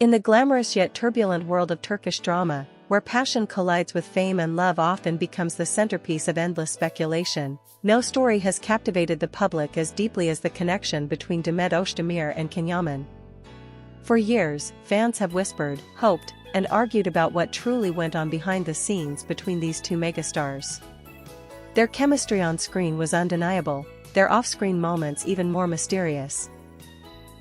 In the glamorous yet turbulent world of Turkish drama, where passion collides with fame and love often becomes the centerpiece of endless speculation, no story has captivated the public as deeply as the connection between Demet Özdemir and Yaman. For years, fans have whispered, hoped, and argued about what truly went on behind the scenes between these two megastars. Their chemistry on screen was undeniable, their off-screen moments even more mysterious.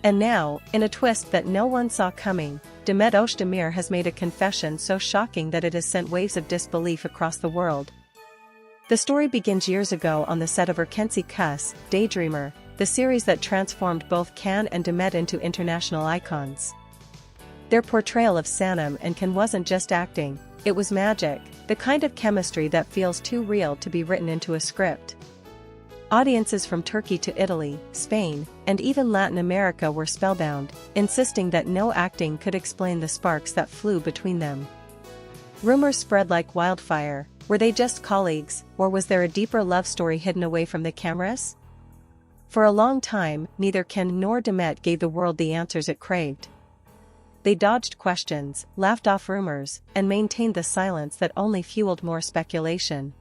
And now, in a twist that no one saw coming, Demet Özdemir has made a confession so shocking that it has sent waves of disbelief across the world. The story begins years ago on the set of Erkenci Kuş, Daydreamer, the series that transformed both Can and Demet into international icons. Their portrayal of Sanem and Can wasn't just acting, it was magic, the kind of chemistry that feels too real to be written into a script. Audiences from Turkey to Italy, Spain, and even Latin America were spellbound, insisting that no acting could explain the sparks that flew between them. Rumors spread like wildfire. Were they just colleagues, or was there a deeper love story hidden away from the cameras? For a long time, neither Can nor Demet gave the world the answers it craved. They dodged questions, laughed off rumors, and maintained the silence that only fueled more speculation.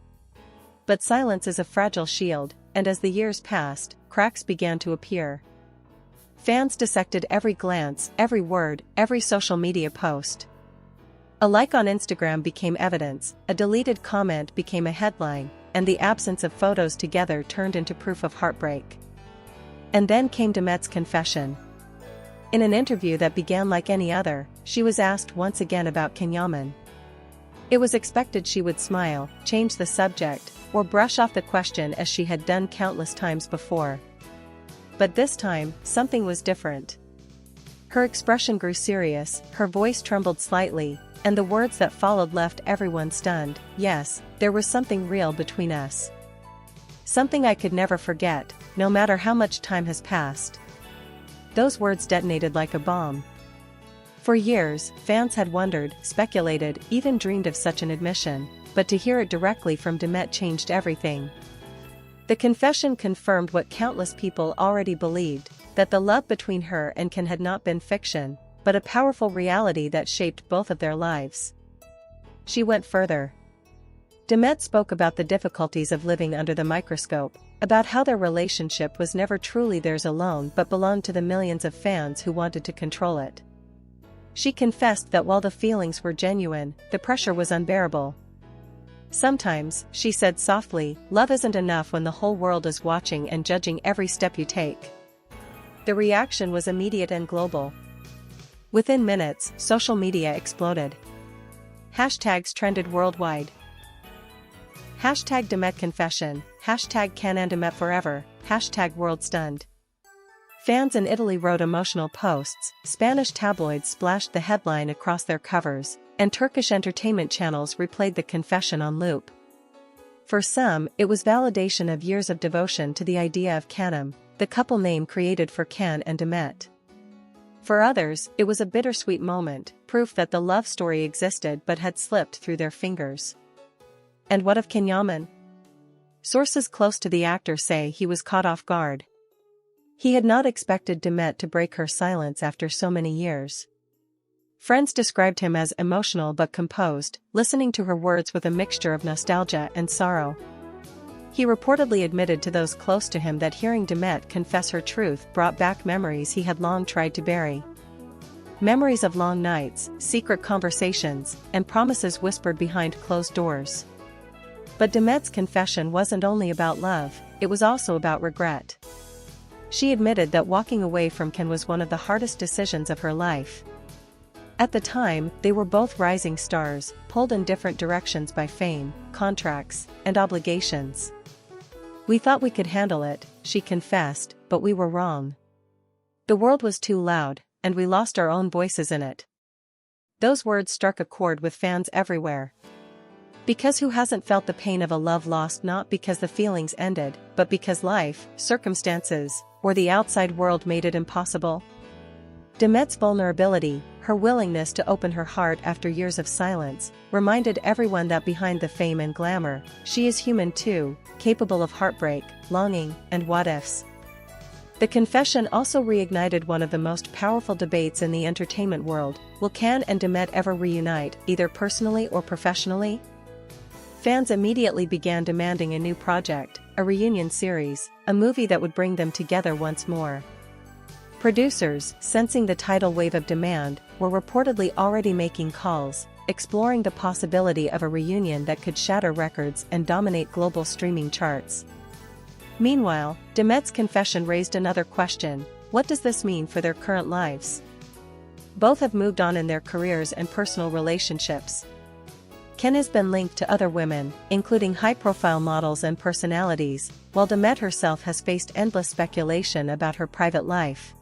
But silence is a fragile shield, and as the years passed, cracks began to appear. Fans dissected every glance, every word, every social media post. A like on Instagram became evidence, a deleted comment became a headline, and the absence of photos together turned into proof of heartbreak. And then came Demet's confession. In an interview that began like any other, she was asked once again about Yaman. It was expected she would smile, change the subject, or brush off the question as she had done countless times before. But this time, something was different. Her expression grew serious, her voice trembled slightly, and the words that followed left everyone stunned. Yes, there was something real between us. Something I could never forget, no matter how much time has passed. Those words detonated like a bomb. For years, fans had wondered, speculated, even dreamed of such an admission, but to hear it directly from Demet changed everything. The confession confirmed what countless people already believed, that the love between her and Can had not been fiction, but a powerful reality that shaped both of their lives. She went further. Demet spoke about the difficulties of living under the microscope, about how their relationship was never truly theirs alone but belonged to the millions of fans who wanted to control it. She confessed that while the feelings were genuine, the pressure was unbearable. Sometimes, she said softly, love isn't enough when the whole world is watching and judging every step you take. The reaction was immediate and global. Within minutes, social media exploded. Hashtags trended worldwide. Hashtag Demet confession, hashtag Can and Demet forever, hashtag world stunned. Fans in Italy wrote emotional posts, Spanish tabloids splashed the headline across their covers, and Turkish entertainment channels replayed the confession on loop. For some, it was validation of years of devotion to the idea of Canım, the couple name created for Can and Demet. For others, it was a bittersweet moment, proof that the love story existed but had slipped through their fingers. And what of Yaman? Sources close to the actor say he was caught off guard. He had not expected Demet to break her silence after so many years. Friends described him as emotional but composed, listening to her words with a mixture of nostalgia and sorrow. He reportedly admitted to those close to him that hearing Demet confess her truth brought back memories he had long tried to bury. Memories of long nights, secret conversations, and promises whispered behind closed doors. But Demet's confession wasn't only about love, it was also about regret. She admitted that walking away from Can was one of the hardest decisions of her life. At the time, they were both rising stars, pulled in different directions by fame, contracts, and obligations. We thought we could handle it, she confessed, but we were wrong. The world was too loud, and we lost our own voices in it. Those words struck a chord with fans everywhere. Because who hasn't felt the pain of a love lost not because the feelings ended, but because life, circumstances, or the outside world made it impossible? Demet's vulnerability, her willingness to open her heart after years of silence, reminded everyone that behind the fame and glamour, she is human too, capable of heartbreak, longing, and what-ifs. The confession also reignited one of the most powerful debates in the entertainment world: will Can and Demet ever reunite, either personally or professionally? Fans immediately began demanding a new project, a reunion series, a movie that would bring them together once more. Producers, sensing the tidal wave of demand, were reportedly already making calls, exploring the possibility of a reunion that could shatter records and dominate global streaming charts. Meanwhile, Demet's confession raised another question: what does this mean for their current lives? Both have moved on in their careers and personal relationships. Ken has been linked to other women, including high-profile models and personalities, while Demet herself has faced endless speculation about her private life.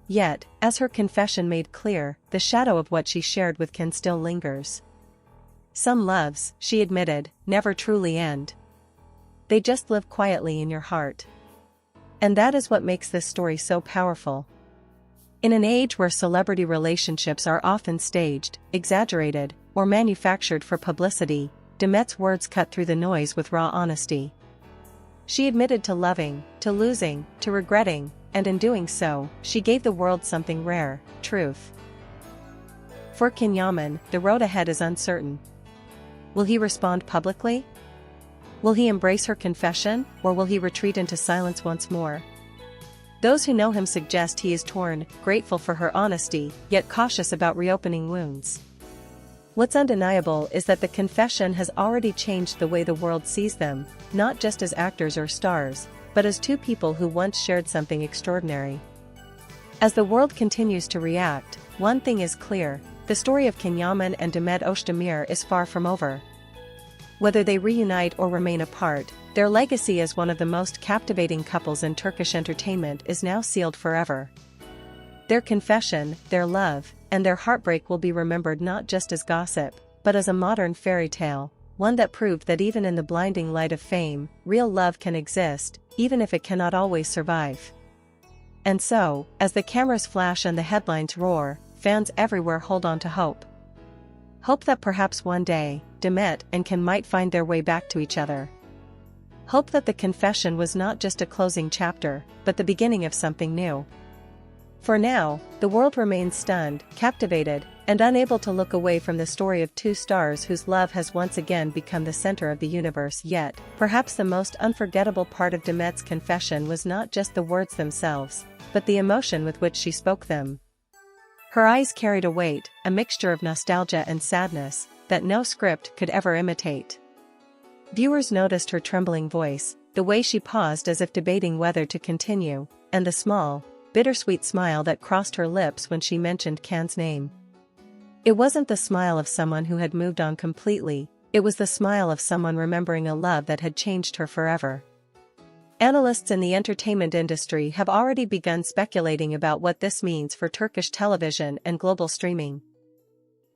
Yet, as her confession made clear, the shadow of what she shared with Ken still lingers. Some loves, she admitted, never truly end. They just live quietly in your heart. And that is what makes this story so powerful. In an age where celebrity relationships are often staged, exaggerated, or manufactured for publicity, Demet's words cut through the noise with raw honesty. She admitted to loving, to losing, to regretting, and in doing so, she gave the world something rare: truth. For Yaman, the road ahead is uncertain. Will he respond publicly? Will he embrace her confession, or will he retreat into silence once more? Those who know him suggest he is torn, grateful for her honesty, yet cautious about reopening wounds. What's undeniable is that the confession has already changed the way the world sees them, not just as actors or stars, but as two people who once shared something extraordinary. As the world continues to react, one thing is clear: the story of Yaman and Demet Özdemir is far from over. Whether they reunite or remain apart, their legacy as one of the most captivating couples in Turkish entertainment is now sealed forever. Their confession, their love, and their heartbreak will be remembered not just as gossip, but as a modern fairy tale, one that proved that even in the blinding light of fame, real love can exist, even if it cannot always survive. And so, as the cameras flash and the headlines roar, fans everywhere hold on to hope. Hope that perhaps one day, Demet and Ken might find their way back to each other. Hope that the confession was not just a closing chapter, but the beginning of something new. For now, the world remains stunned, captivated, and unable to look away from the story of two stars whose love has once again become the center of the universe. Yet, perhaps the most unforgettable part of Demet's confession was not just the words themselves, but the emotion with which she spoke them. Her eyes carried a weight, a mixture of nostalgia and sadness, that no script could ever imitate. Viewers noticed her trembling voice, the way she paused as if debating whether to continue, and the small, bittersweet smile that crossed her lips when she mentioned Can's name. It wasn't the smile of someone who had moved on completely, it was the smile of someone remembering a love that had changed her forever. Analysts in the entertainment industry have already begun speculating about what this means for Turkish television and global streaming.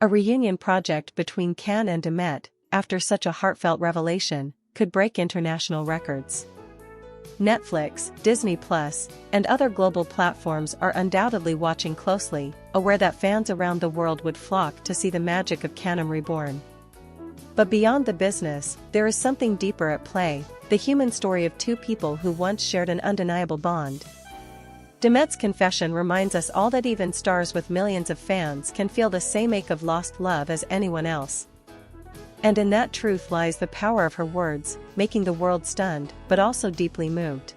A reunion project between Can and Demet, after such a heartfelt revelation, could break international records. Netflix, Disney+, and other global platforms are undoubtedly watching closely, aware that fans around the world would flock to see the magic of Canem reborn. But beyond the business, there is something deeper at play: the human story of two people who once shared an undeniable bond. Demet's confession reminds us all that even stars with millions of fans can feel the same ache of lost love as anyone else. And in that truth lies the power of her words, making the world stunned, but also deeply moved.